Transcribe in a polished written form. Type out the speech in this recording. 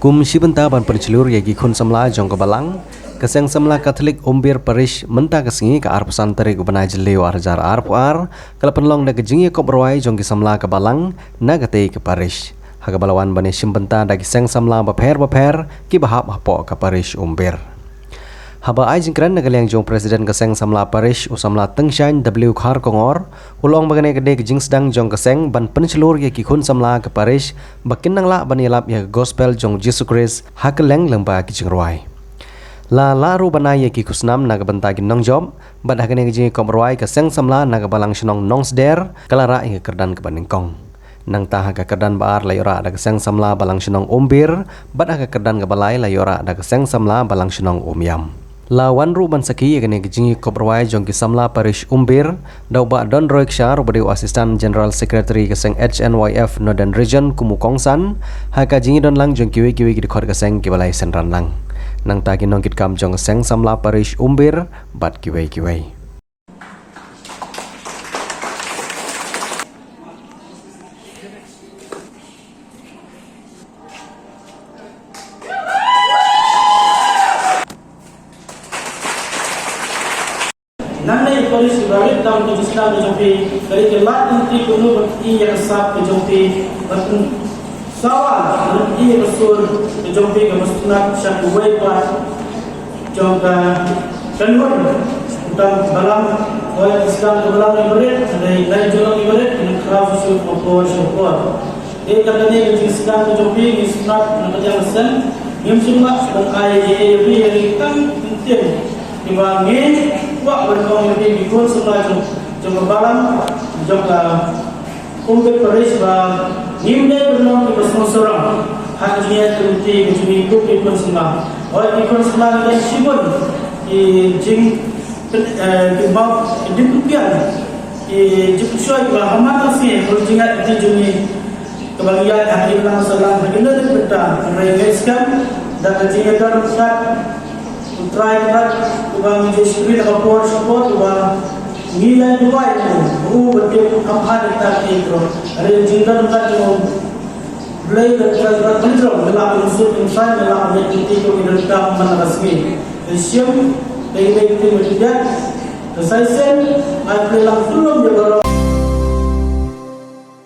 Kum Shibanta ban pencilur yagi kun samla jong kebalang keseng samla Katolik Umbir Parish menta kesingi ke arp santri gubernur jeleu arjar arp kalau penlong da kejingi kop berwai jong samla kebalang nagate ke Parish hagabalawan bane Shibanta da keseng samla baper ki bahap hapo ke Parish Umbir haba ai jingkran nagaliang jong presiden keseng samla Parish usamla tengshan W Khar Kongor ulong bagane gede kejing sedang jong keseng ban pencilur yagi kun samla ke Parish bakin nangla banilap ya gospel jong Jesus Christ hakeleng lengba kejing ruai la laru banai yagi kusnam naga bentagi nong job bad hakane kejing komruai keseng samla naga balang shenong nong sder kalara ya kerdan ke baningkong nang taha ka kerdan baar layora ada keseng samla balang shenong umbir bad haka kerdan ke balai layora ada keseng samla balang shenong umyam lawan ruban saki yakni kejingi koperwai jongki samla Parish Umbir dauba Don Roy Kshar beriu asisten general secretary keseng HNYF Northern Region Kumukongsan haka jingi don lang jongki kiwi di khor keseng kibalai senran lang nang tagi nongkit kam jong keseng samla Parish Umbir bat kiwi Nanti polisi balik tahun Islam dijumpi dari kelat nanti kuno berarti yang sah dijumpi berarti sawah nanti rasul dijumpi ke masjid syak waipa jongka kanun tentang balam oleh Islam ke balam ibarat dari lain jolong ibarat dengan keraf usul syukur katanya di Islam dijumpi di sunat nanti yang sen yang semua sedang ayat yang kan penting dibangin wak berkong lebih bikun semua jom balam jom Umbir Parish ba nimde bernom di bersama sorang hajinya terhenti menjadi ikut bikun semua oleh bikun semua dan sibun di jing kebab dipukian di jepusoi ba hamatan sih kalau jingat di jumi kebagian akhir Allah salam baginda dan berda meregeskan dan hajinya dan try that ubang Jesuit kapor support ubang nilai duai itu betul kamhad tak itu ada jindan tak itu belai dan kontrol dalam unsur insan dalam aktiviti kehidupan manusia Islam dari itu tidak selesai saya belum belum